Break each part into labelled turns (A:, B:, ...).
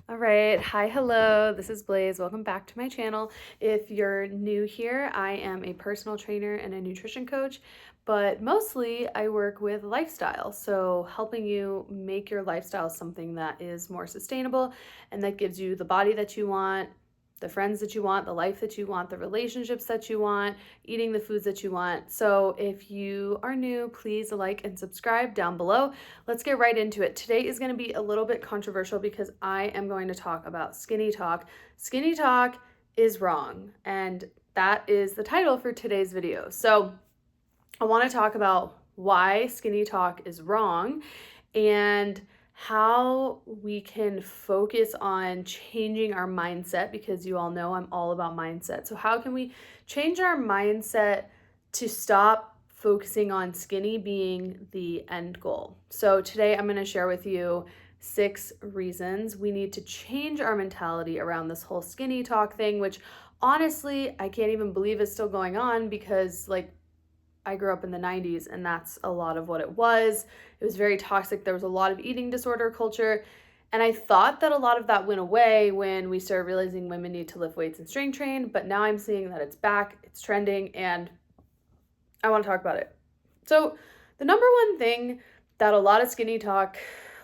A: All right. Hi, hello. This is Blaise. Welcome back to my channel. If you're new here, I am a personal trainer and a nutrition coach, but mostly I work with lifestyle. So, helping you make your lifestyle something that is more sustainable and that gives you the body that you want, the friends that you want, the life that you want, the relationships that you want, eating the foods that you want. So, if you are new, please like and subscribe down below. Let's get right into it. Today is going to be a little bit controversial because I am going to talk about skinny talk. Skinny talk is wrong, and that is the title for today's video. So, I want to talk about why skinny talk is wrong and how we can focus on changing our mindset, because you all know I'm all about mindset. So, how can we change our mindset to stop focusing on skinny being the end goal? So, today I'm going to share with you 6 reasons we need to change our mentality around this whole skinny talk thing, which honestly, I can't even believe is still going on because, I grew up in the 90s and that's a lot of what it was. It was very toxic. There was a lot of eating disorder culture. And I thought that a lot of that went away when we started realizing women need to lift weights and strength train. But now I'm seeing that it's back, it's trending, and I want to talk about it. So, the number one thing that a lot of skinny talk,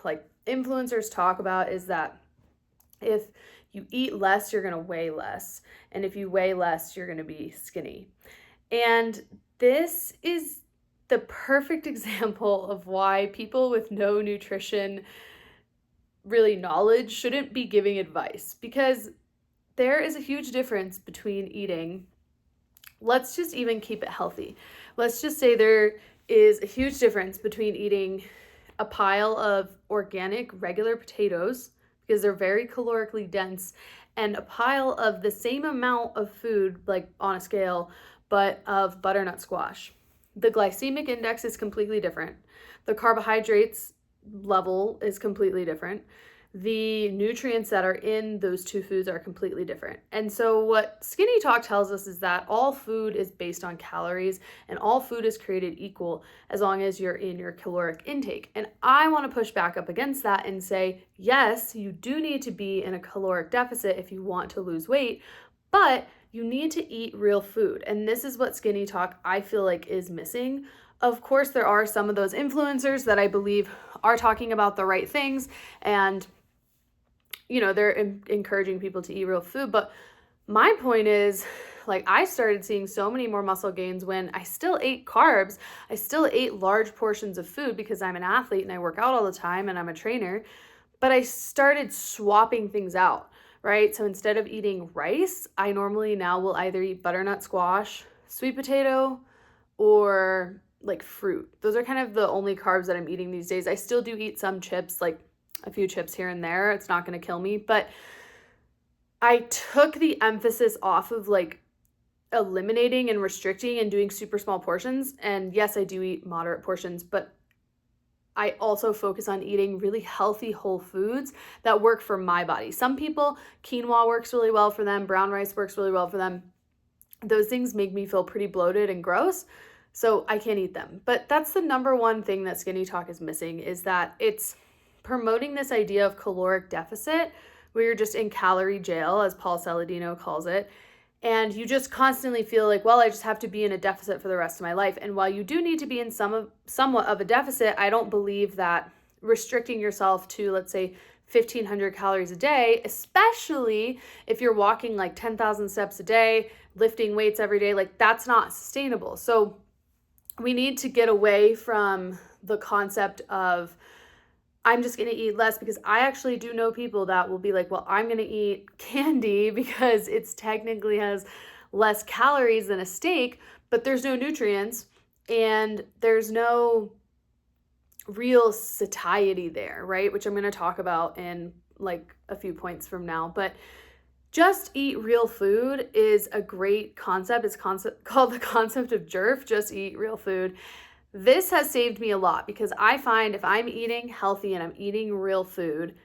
A: like influencers, talk about is that if you eat less, you're going to weigh less. And if you weigh less, you're going to be skinny. And this is the perfect example of why people with no nutrition really knowledge shouldn't be giving advice, because there is a huge difference between eating. Let's just even keep it healthy. Let's just say there is a huge difference between eating a pile of organic regular potatoes, because they're very calorically dense, and a pile of the same amount of food, like on a scale, but of butternut squash. The glycemic index is completely different. The carbohydrates level is completely different. The nutrients that are in those two foods are completely different. And so what skinny talk tells us is that all food is based on calories and all food is created equal as long as you're in your caloric intake. And I want to push back up against that and say, yes, you do need to be in a caloric deficit if you want to lose weight, but you need to eat real food. And this is what skinny talk, I feel like, is missing. Of course, there are some of those influencers that I believe are talking about the right things, and they're encouraging people to eat real food. But my point is, I started seeing so many more muscle gains when I still ate carbs. I still ate large portions of food because I'm an athlete and I work out all the time and I'm a trainer. But I started swapping things out, right? So instead of eating rice, I normally now will either eat butternut squash, sweet potato, or fruit. Those are kind of the only carbs that I'm eating these days. I still do eat some chips, like a few chips here and there. It's not going to kill me, but I took the emphasis off of eliminating and restricting and doing super small portions. And yes, I do eat moderate portions, but I also focus on eating really healthy whole foods that work for my body. Some people, quinoa works really well for them. Brown rice works really well for them. Those things make me feel pretty bloated and gross, so I can't eat them. But that's the number one thing that skinny talk is missing, is that it's promoting this idea of caloric deficit, where you're just in calorie jail, as Paul Saladino calls it, and you just constantly feel like, well, I just have to be in a deficit for the rest of my life. And while you do need to be in somewhat of a deficit, I don't believe that restricting yourself to, let's say, 1,500 calories a day, especially if you're walking 10,000 steps a day, lifting weights every day, that's not sustainable. So we need to get away from the concept of, I'm just going to eat less, because I actually do know people that will be like, well, I'm going to eat candy because it's technically has less calories than a steak, but there's no nutrients and there's no real satiety there, right? Which I'm going to talk about in a few points from now. But just eat real food is a great concept. It's called the concept of JERF, just eat real food. This has saved me a lot, because I find if I'm eating healthy and I'm eating real food,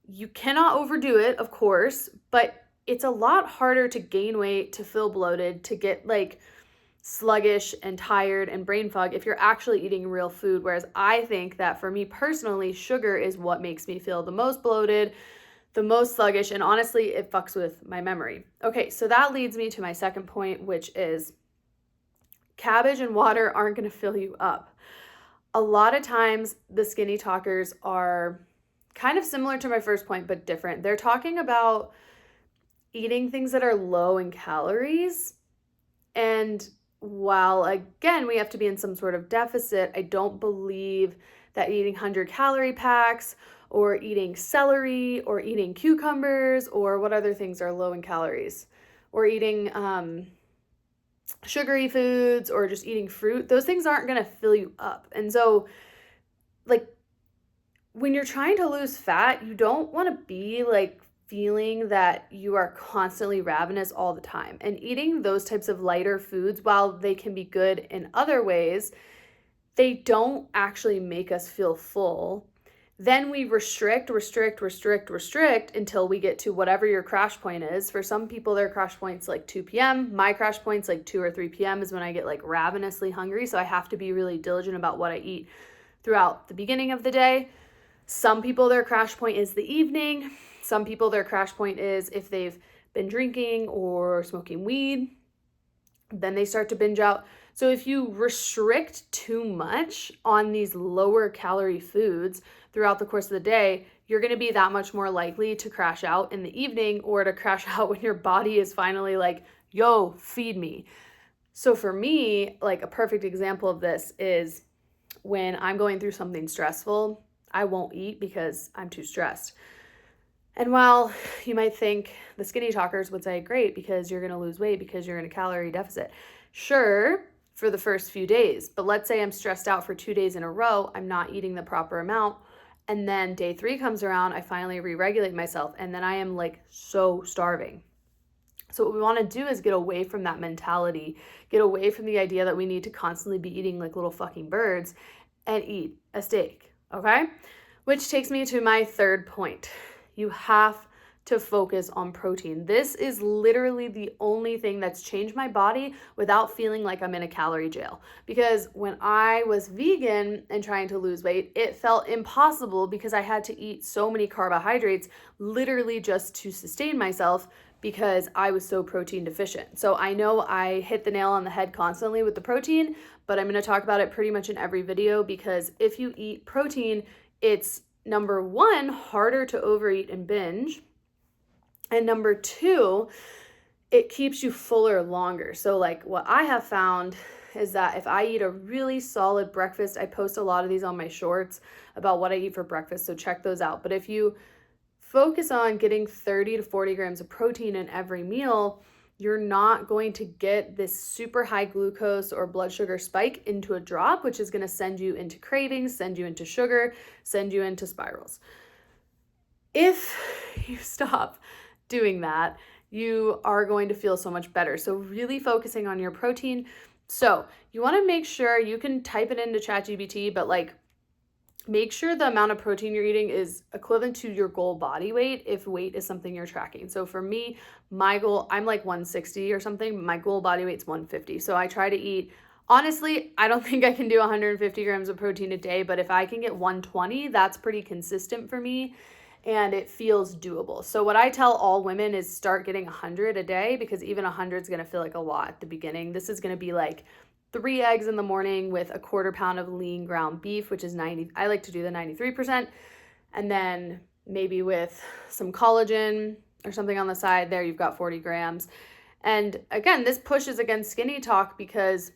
A: you cannot overdo it, of course, but it's a lot harder to gain weight, to feel bloated, to get sluggish and tired and brain fog if you're actually eating real food. Whereas I think that for me personally, sugar is what makes me feel the most bloated, the most sluggish, and honestly, it fucks with my memory. Okay, so that leads me to my second point, which is cabbage and water aren't going to fill you up. A lot of times, the skinny talkers are kind of similar to my first point, but different. They're talking about eating things that are low in calories. And while, again, we have to be in some sort of deficit, I don't believe that eating 100-calorie packs or eating celery or eating cucumbers or what other things are low in calories, or eating sugary foods or just eating fruit, those things aren't going to fill you up. And so, like, when you're trying to lose fat, you don't want to be like feeling that you are constantly ravenous all the time. And eating those types of lighter foods, while they can be good in other ways, they don't actually make us feel full. Then we restrict until we get to whatever your crash point is. For some people, their crash point's like 2 p.m. My crash point's like 2 or 3 p.m. is when I get like ravenously hungry. So I have to be really diligent about what I eat throughout the beginning of the day. Some people, their crash point is the evening. Some people, their crash point is if they've been drinking or smoking weed, then they start to binge out. So if you restrict too much on these lower calorie foods throughout the course of the day, you're going to be that much more likely to crash out in the evening, or to crash out when your body is finally like, yo, feed me. So for me, like a perfect example of this is when I'm going through something stressful, I won't eat because I'm too stressed. And while you might think the skinny talkers would say, great, because you're going to lose weight because you're in a calorie deficit. Sure, for the first few days. But let's say I'm stressed out for 2 days in a row, I'm not eating the proper amount. And then day 3 comes around, I finally re-regulate myself. And then I am like so starving. So what we want to do is get away from that mentality, get away from the idea that we need to constantly be eating like little fucking birds, and eat a steak. Okay? Which takes me to my third point. You have to focus on protein. This is literally the only thing that's changed my body without feeling like I'm in a calorie jail. Because when I was vegan and trying to lose weight, it felt impossible because I had to eat so many carbohydrates literally just to sustain myself, because I was so protein deficient. So I know I hit the nail on the head constantly with the protein, but I'm going to talk about it pretty much in every video, because if you eat protein, it's number 1, harder to overeat and binge. And number 2, it keeps you fuller longer. So like what I have found is that if I eat a really solid breakfast, I post a lot of these on my shorts about what I eat for breakfast, so check those out. But if you focus on getting 30 to 40 grams of protein in every meal, you're not going to get this super high glucose or blood sugar spike into a drop, which is going to send you into cravings, send you into sugar, send you into spirals. If you stop doing that, you are going to feel so much better. So really focusing on your protein. So you want to make sure, you can type it into ChatGPT, but like make sure the amount of protein you're eating is equivalent to your goal body weight if weight is something you're tracking. So for me, my goal, I'm like 160 or something. My goal body weight's 150. So I try to eat, honestly, I don't think I can do 150 grams of protein a day, but if I can get 120, that's pretty consistent for me and it feels doable. So what I tell all women is start getting 100 a day, because even 100 is going to feel like a lot at the beginning. This is going to be like 3 eggs in the morning with a 1/4 pound of lean ground beef, which is 90. I like to do the 93%. And then maybe with some collagen or something on the side there, you've got 40 grams. And again, this pushes against skinny talk, because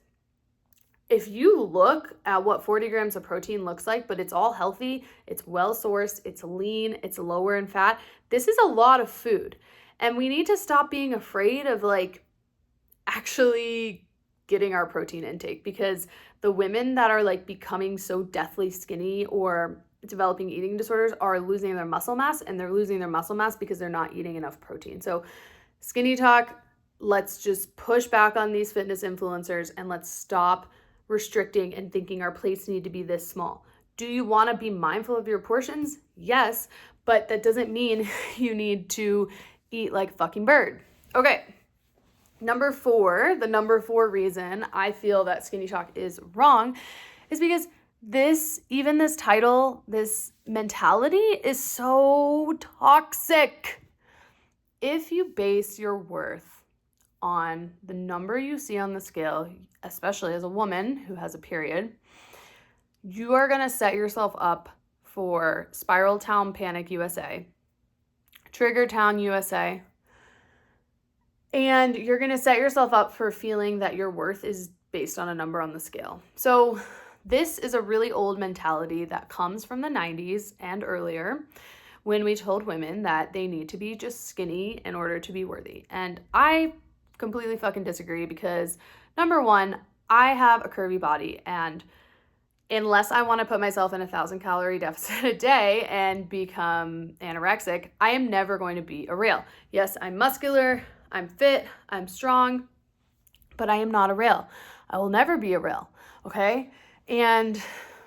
A: if you look at what 40 grams of protein looks like, but it's all healthy, it's well sourced, it's lean, it's lower in fat, this is a lot of food. And we need to stop being afraid of like actually getting our protein intake, because the women that are like becoming so deathly skinny or developing eating disorders are losing their muscle mass, and they're losing their muscle mass because they're not eating enough protein. So skinny talk, let's just push back on these fitness influencers and let's stop restricting and thinking our plates need to be this small. Do you want to be mindful of your portions? Yes, but that doesn't mean you need to eat like fucking bird. Okay. Number 4, the number 4 reason I feel that skinny talk is wrong is because even this title, this mentality is so toxic. If you base your worth on the number you see on the scale, especially as a woman who has a period, you are going to set yourself up for Spiral Town Panic USA, Trigger Town USA, and you're going to set yourself up for feeling that your worth is based on a number on the scale. So this is a really old mentality that comes from the 90s and earlier, when we told women that they need to be just skinny in order to be worthy. And I completely fucking disagree, because number one, I have a curvy body, and unless I want to put myself in 1,000 calorie deficit a day and become anorexic, I am never going to be a rail. Yes, I'm muscular, I'm fit, I'm strong, but I am not a rail. I will never be a rail, okay? And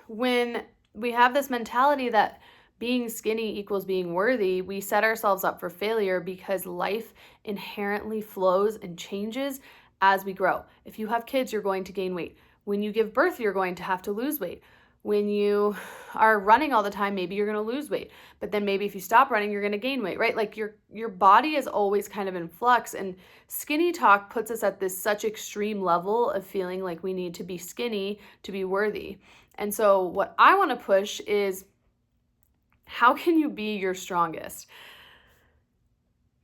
A: when we have this mentality that being skinny equals being worthy, we set ourselves up for failure, because life inherently flows and changes as we grow. If you have kids, you're going to gain weight. When you give birth, you're going to have to lose weight. When you are running all the time, maybe you're going to lose weight. But then maybe if you stop running, you're going to gain weight, right? Like your body is always kind of in flux, and skinny talk puts us at this such extreme level of feeling like we need to be skinny to be worthy. And so what I want to push is, how can you be your strongest?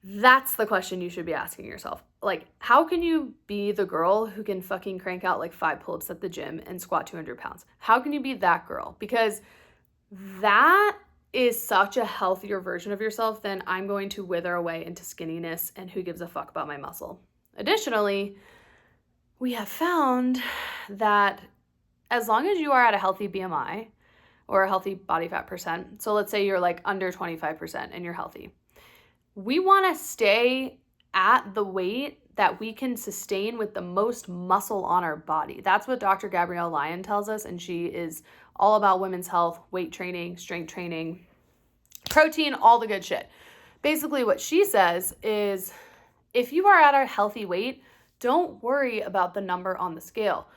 A: That's the question you should be asking yourself. Like, how can you be the girl who can fucking crank out like 5 pull-ups at the gym and squat 200 pounds? How can you be that girl? Because that is such a healthier version of yourself than I'm going to wither away into skinniness and who gives a fuck about my muscle. Additionally, we have found that as long as you are at a healthy BMI or a healthy body fat percent, so let's say you're like under 25% and you're healthy, we want to stay at the weight that we can sustain with the most muscle on our body. That's what Dr. Gabrielle Lyon tells us, and she is all about women's health, weight training, strength training, protein, all the good shit. Basically, what she says is, if you are at a healthy weight, don't worry about the number on the scale.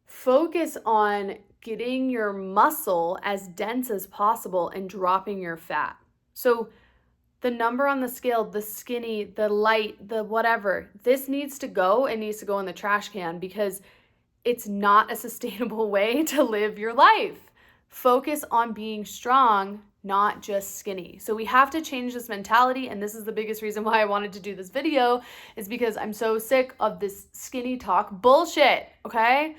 A: Focus on getting your muscle as dense as possible and dropping your fat. So the number on the scale, the skinny, the light, the whatever, this needs to go and needs to go in the trash can, because it's not a sustainable way to live your life. Focus on being strong, not just skinny. So we have to change this mentality, and this is the biggest reason why I wanted to do this video, is because I'm so sick of this skinny talk bullshit, okay?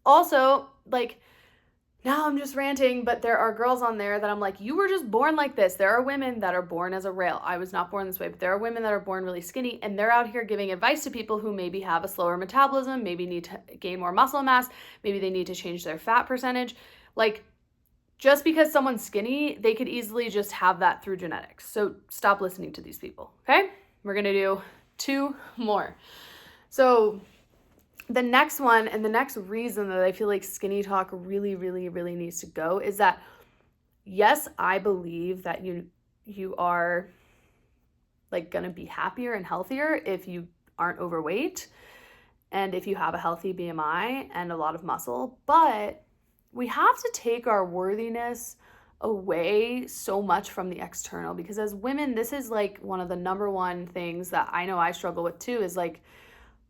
A: Also, like, now I'm just ranting, but there are girls on there that I'm like, you were just born like this. There are women that are born as a rail. I was not born this way, but there are women that are born really skinny, and they're out here giving advice to people who maybe have a slower metabolism, maybe need to gain more muscle mass, maybe they need to change their fat percentage. Like, just because someone's skinny, they could easily just have that through genetics. So stop listening to these people, okay? We're gonna do 2 more. So the next one, and the next reason that I feel like skinny talk really, really, really needs to go, is that, yes, I believe that you are like gonna be happier and healthier if you aren't overweight and if you have a healthy BMI and a lot of muscle, but we have to take our worthiness away so much from the external, because as women, this is like one of the number one things that I know I struggle with too, is like,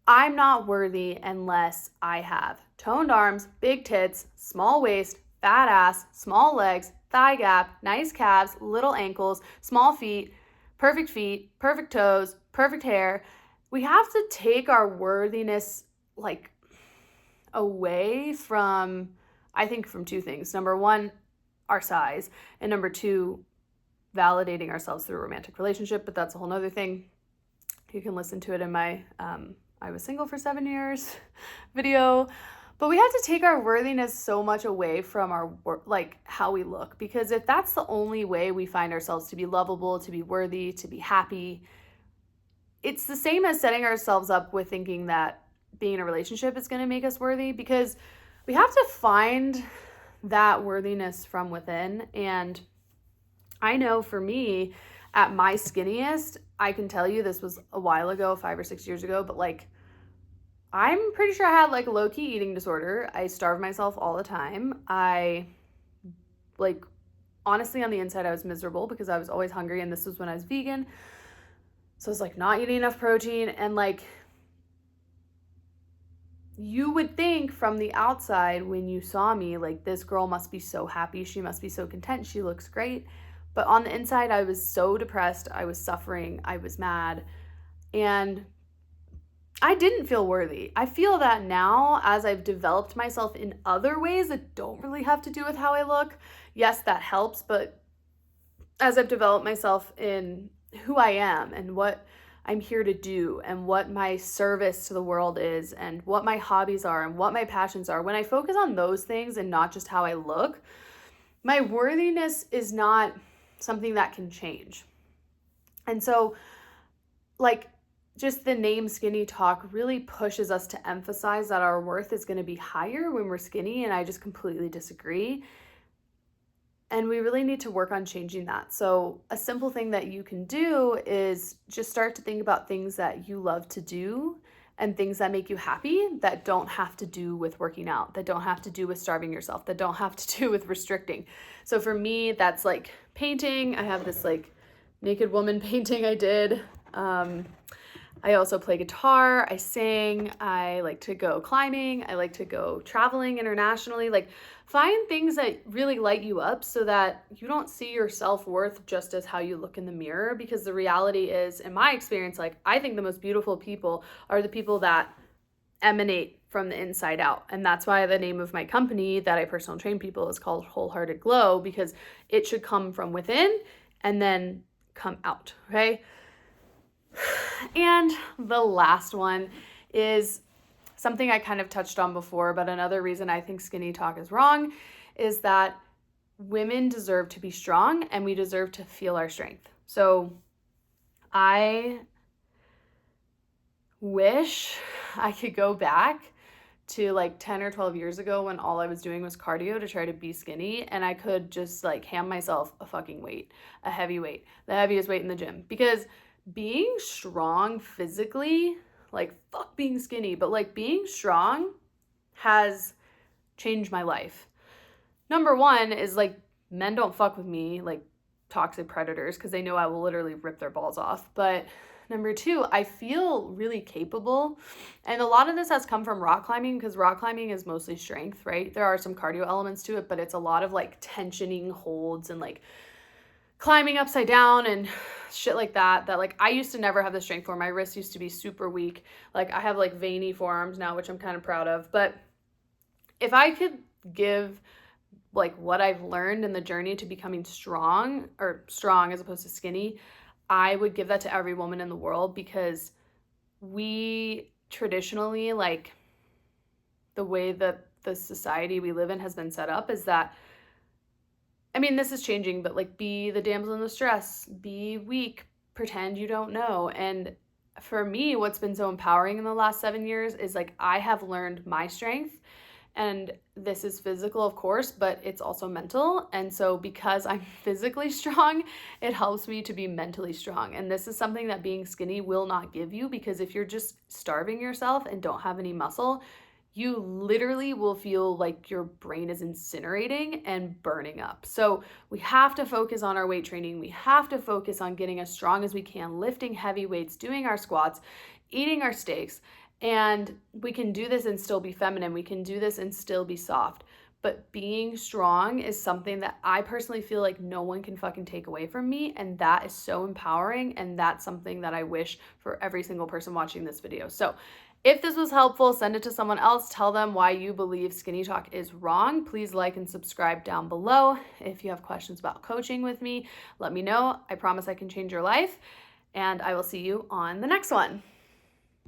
A: I'm not worthy unless I have toned arms, big tits, small waist, fat ass, small legs, thigh gap, nice calves, little ankles, small feet, perfect toes, perfect hair. We have to take our worthiness like away from, I think, from 2 things. Number 1, our size, and number 2, validating ourselves through a romantic relationship, but that's a whole nother thing. You can listen to it in my I was single for 7 years video. But we have to take our worthiness so much away from our like how we look, because if that's the only way we find ourselves to be lovable, to be worthy, to be happy, it's the same as setting ourselves up with thinking that being in a relationship is going to make us worthy, because we have to find that worthiness from within. And I know for me, at my skinniest, I can tell you this was a while ago, 5 or 6 years ago, but like, I'm pretty sure I had like a low-key eating disorder. I starved myself all the time. I like, honestly, on the inside, I was miserable because I was always hungry, and this was when I was vegan. So I was like not eating enough protein, and like, you would think from the outside when you saw me, like, this girl must be so happy. She must be so content. She looks great. But on the inside, I was so depressed. I was suffering. I was mad. And I didn't feel worthy. I feel that now as I've developed myself in other ways that don't really have to do with how I look. Yes, that helps. But as I've developed myself in who I am and what I'm here to do and what my service to the world is and what my hobbies are and what my passions are, when I focus on those things and not just how I look, my worthiness is not something that can change. And so, like, just the name Skinny Talk really pushes us to emphasize that our worth is going to be higher when we're skinny, and I just completely disagree. And we really need to work on changing that. So a simple thing that you can do is just start to think about things that you love to do and things that make you happy that don't have to do with working out, that don't have to do with starving yourself, that don't have to do with restricting. So for me, that's like painting. I have this like naked woman painting I did. I also play guitar, I sing, I like to go climbing, I like to go traveling internationally. Like, find things that really light you up so that you don't see your self-worth just as how you look in the mirror, because the reality is, in my experience, like, I think the most beautiful people are the people that emanate from the inside out. And that's why the name of my company that I personal train people is called Wholehearted Glow, because it should come from within and then come out, okay? And the last one is something I kind of touched on before, but another reason I think Skinny Talk is wrong is that women deserve to be strong and we deserve to feel our strength. So I wish I could go back to like 10 or 12 years ago when all I was doing was cardio to try to be skinny, and I could just like hand myself a fucking weight, a heavy weight, the heaviest weight in the gym. Because being strong physically, like, fuck being skinny, but like being strong has changed my life. Number one is like, men don't fuck with me, like toxic predators, because they know I will literally rip their balls off. But number two, I feel really capable. And a lot of this has come from rock climbing, because rock climbing is mostly strength, right? There are some cardio elements to it, but it's a lot of like tensioning holds and like climbing upside down and shit like that like I used to never have the strength for. My wrists used to be super weak. Like, I have like veiny forearms now, which I'm kind of proud of. But if I could give like what I've learned in the journey to becoming strong, or strong as opposed to skinny, I would give that to every woman in the world, because we traditionally, like, the way that the society we live in has been set up is that, I mean, this is changing, but like, be the damsel in distress, be weak, pretend you don't know. And for me, what's been so empowering in the last 7 years is like, I have learned my strength, and this is physical, of course, but it's also mental. And so because I'm physically strong, it helps me to be mentally strong. And this is something that being skinny will not give you, because if you're just starving yourself and don't have any muscle, you literally will feel like your brain is incinerating and burning up. So we have to focus on our weight training. We have to focus on getting as strong as we can, lifting heavy weights, doing our squats, eating our steaks. And we can do this and still be feminine. We can do this and still be soft. But being strong is something that I personally feel like no one can fucking take away from me. And that is so empowering. And that's something that I wish for every single person watching this video. So if this was helpful, send it to someone else. Tell them why you believe Skinny Talk is wrong. Please like and subscribe down below. If you have questions about coaching with me, let me know. I promise I can change your life. And I will see you on the next one.